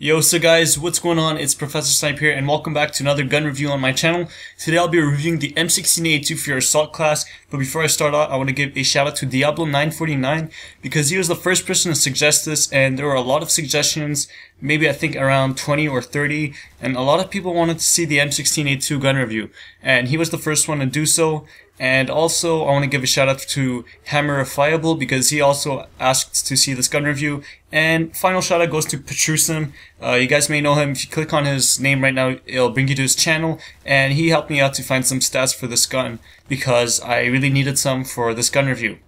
Yo, so guys, what's going on? It's ProfessorSnipe here, and welcome back to another gun review on my channel. Today I'll be reviewing the M16A2 for your assault class, but before I start out, I want to give a shout out to Diablo949 because he was the first person to suggest this, and there were a lot of suggestions, maybe I think around 20 or 30, and a lot of people wanted to see the M16A2 gun review, and he was the first one to do so. And also, I want to give a shout out to Hammerifiable because he also asked to see this gun review. And final shout out goes to Petrusim. You guys may know him. If you click on his name right now, it'll bring you to his channel. And he helped me out to find some stats for this gun because I really needed some for this gun review.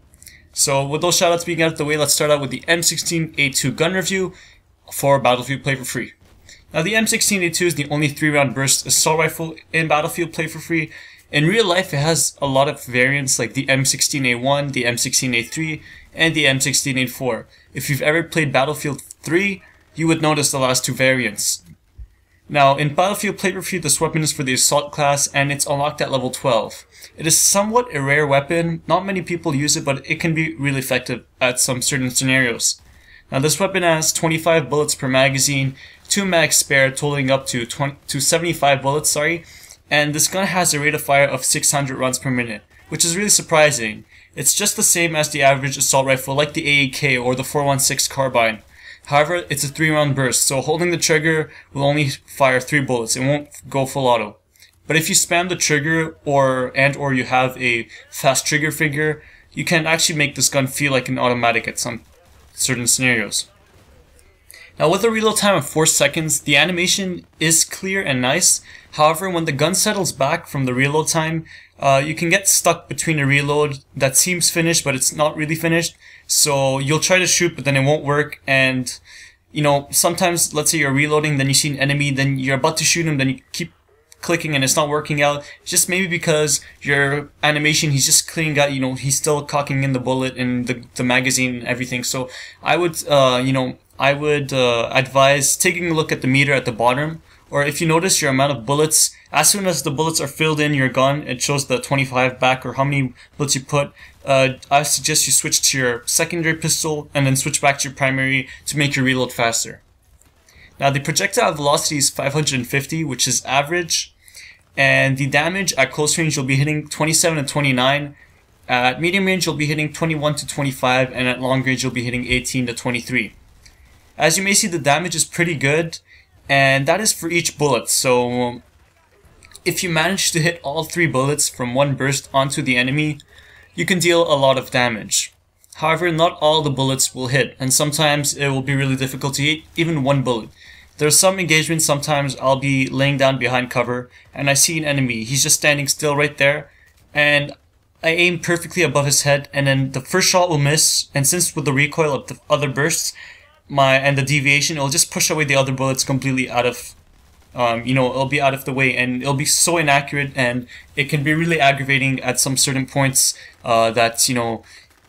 So with those shout outs being out of the way, let's start out with the M16A2 gun review for Battlefield Play for Free. Now the M16A2 is the only 3-round burst assault rifle in Battlefield Play for Free. In real life, it has a lot of variants like the M16A1, the M16A3, and the M16A4. If you've ever played Battlefield 3, you would notice the last two variants. Now, in Battlefield Play for Free, this weapon is for the assault class, and it's unlocked at level 12. It is somewhat a rare weapon. Not many people use it, but it can be really effective at some certain scenarios. Now, this weapon has 25 bullets per magazine, 2 mags spare, totaling up to 75 bullets, and this gun has a rate of fire of 600 rounds per minute, which is really surprising. It's just the same as the average assault rifle like the AAK or the 416 carbine. However, it's a 3-round burst, so holding the trigger will only fire 3 bullets. It won't go full auto. But if you spam the trigger or you have a fast trigger finger, you can actually make this gun feel like an automatic at some certain scenarios. Now with a reload time of 4 seconds, the animation is clear and nice. However, when the gun settles back from the reload time, you can get stuck between a reload that seems finished but it's not really finished. So you'll try to shoot but then it won't work, and you know, sometimes let's say you're reloading, then you see an enemy, then you're about to shoot him, then you keep clicking and it's not working out. Just maybe because your animation, he's just cleaning out, you know, he's still cocking in the bullet and the magazine and everything. So I would advise taking a look at the meter at the bottom, or if you notice your amount of bullets, as soon as the bullets are filled in your gun, it shows the 25 back or how many bullets you put. I suggest you switch to your secondary pistol and then switch back to your primary to make your reload faster. Now the projectile velocity is 550, which is average, and the damage at close range you'll be hitting 27 and 29. At medium range you'll be hitting 21 to 25, and at long range you'll be hitting 18 to 23. As you may see, the damage is pretty good, and that is for each bullet. So if you manage to hit all 3 bullets from one burst onto the enemy, you can deal a lot of damage. However, not all the bullets will hit, and sometimes it will be really difficult to hit even one bullet. There's some engagements, sometimes I'll be laying down behind cover and I see an enemy. He's just standing still right there, and I aim perfectly above his head, and then the first shot will miss, and since with the recoil of the other bursts and the deviation, it'll just push away the other bullets completely out of, it'll be out of the way, and it'll be so inaccurate, and it can be really aggravating at some certain points that,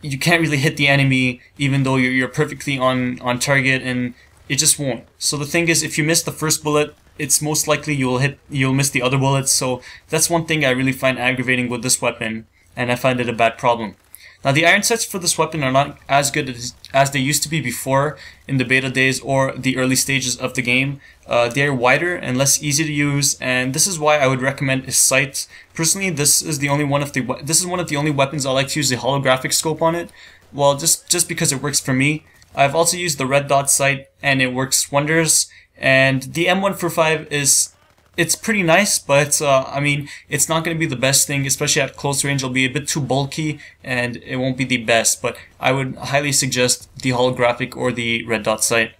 you can't really hit the enemy even though you're perfectly on target, and it just won't. So the thing is, if you miss the first bullet, it's most likely you'll miss the other bullets. So that's one thing I really find aggravating with this weapon, and I find it a bad problem. Now the iron sights for this weapon are not as good as they used to be before in the beta days or the early stages of the game. They're wider and less easy to use, and this is why I would recommend a sight. Personally, this is one of the only weapons I like to use the holographic scope on it. Well, just because it works for me. I've also used the red dot sight, and it works wonders. And the M145 it's pretty nice, but I mean, it's not going to be the best thing, especially at close range. It'll be a bit too bulky and it won't be the best, but I would highly suggest the holographic or the red dot sight.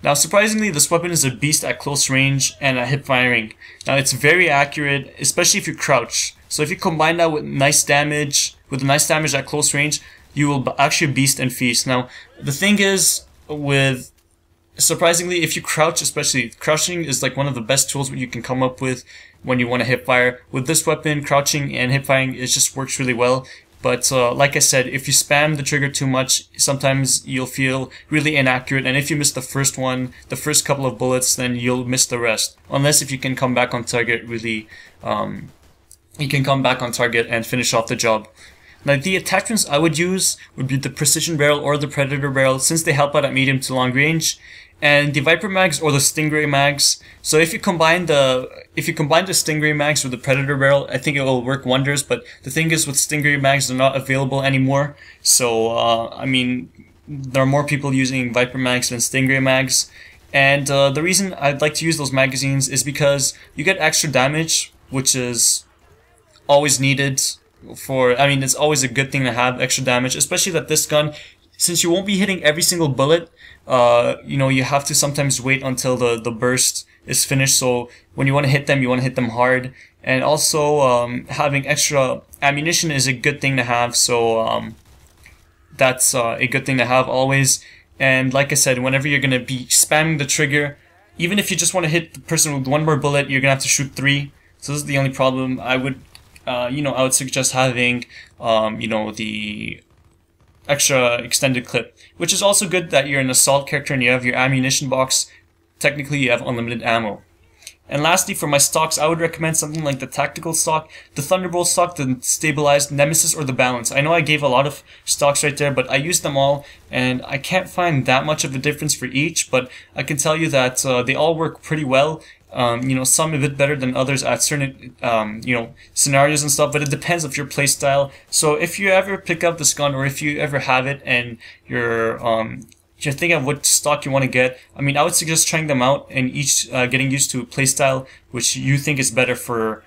Now surprisingly, this weapon is a beast at close range and at hip firing. Now it's very accurate, especially if you crouch. So if you combine that with nice damage at close range, you will actually beast and feast. Now the thing is, surprisingly, if you crouch, especially, crouching is like one of the best tools you can come up with when you want to hip fire. With this weapon, crouching and hip firing, it just works really well. But like I said, if you spam the trigger too much, sometimes you'll feel really inaccurate, and if you miss the first couple of bullets, then you'll miss the rest. Unless if you can come back on target really, you can come back on target and finish off the job. Now the attachments I would use would be the precision barrel or the predator barrel, since they help out at medium to long range, and the Viper mags or the Stingray mags. So if you combine the Stingray mags with the Predator barrel, I think it will work wonders. But the thing is, with Stingray mags, they're not available anymore. So I mean, there are more people using Viper mags than Stingray mags. And the reason I'd like to use those magazines is because you get extra damage, which is always needed for, I mean, it's always a good thing to have extra damage, especially that this gun, since you won't be hitting every single bullet, you know, you have to sometimes wait until the burst is finished. So when you want to hit them hard. And also, having extra ammunition is a good thing to have. So that's a good thing to have always. And like I said, whenever you're gonna be spamming the trigger, even if you just want to hit the person with one more bullet, you're gonna have to shoot 3. So this is the only problem. I would, you know, I would suggest having, you know, the extra extended clip, which is also good that you're an assault character and you have your ammunition box. Technically, you have unlimited ammo. And lastly, for my stocks, I would recommend something like the tactical stock, the Thunderbolt stock, the stabilized Nemesis, or the balance. I know I gave a lot of stocks right there, but I used them all, and I can't find that much of a difference for each, but I can tell you that they all work pretty well. You know, some a bit better than others at certain, you know, scenarios and stuff, but it depends of your playstyle. So if you ever pick up this gun, or if you ever have it and you're thinking of what stock you want to get, I mean, I would suggest trying them out and each getting used to a playstyle which you think is better for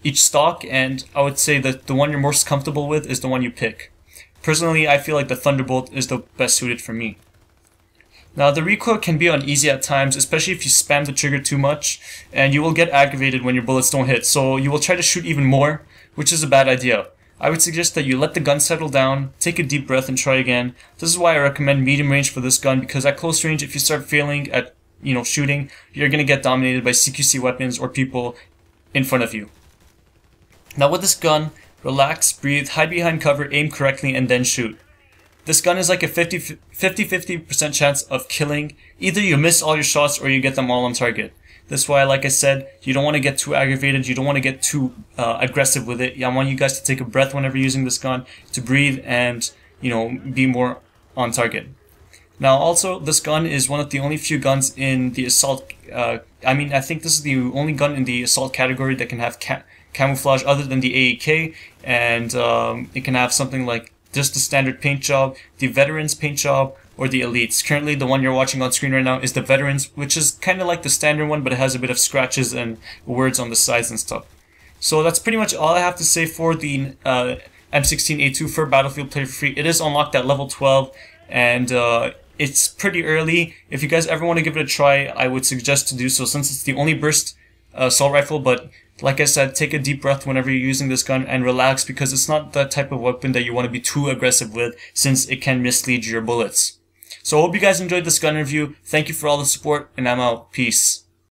each stock, and I would say that the one you're most comfortable with is the one you pick. Personally, I feel like the Thunderbolt is the best suited for me. Now, the recoil can be uneasy at times, especially if you spam the trigger too much, and you will get aggravated when your bullets don't hit, so you will try to shoot even more, which is a bad idea. I would suggest that you let the gun settle down, take a deep breath, and try again. This is why I recommend medium range for this gun, because at close range, if you start failing at, you know, shooting, you're going to get dominated by CQC weapons or people in front of you. Now with this gun, relax, breathe, hide behind cover, aim correctly, and then shoot. This gun is like a 50-50% chance of killing. Either you miss all your shots or you get them all on target. That's why, like I said, you don't want to get too aggravated, you don't want to get too aggressive with it. I want you guys to take a breath whenever using this gun, to breathe and, you know, be more on target. Now also, this gun is one of the only few guns in the assault, I mean, I think this is the only gun in the assault category that can have camouflage other than the AEK, and it can have something like just the standard paint job, the veterans paint job, or the elites. Currently, the one you're watching on screen right now is the veterans, which is kind of like the standard one, but it has a bit of scratches and words on the sides and stuff. So that's pretty much all I have to say for the M16A2 for Battlefield Play for Free. It is unlocked at level 12, and it's pretty early. If you guys ever want to give it a try, I would suggest to do so, since it's the only burst assault rifle. But like I said, take a deep breath whenever you're using this gun and relax, because it's not that type of weapon that you want to be too aggressive with, since it can mislead your bullets. So I hope you guys enjoyed this gun review. Thank you for all the support, and I'm out. Peace.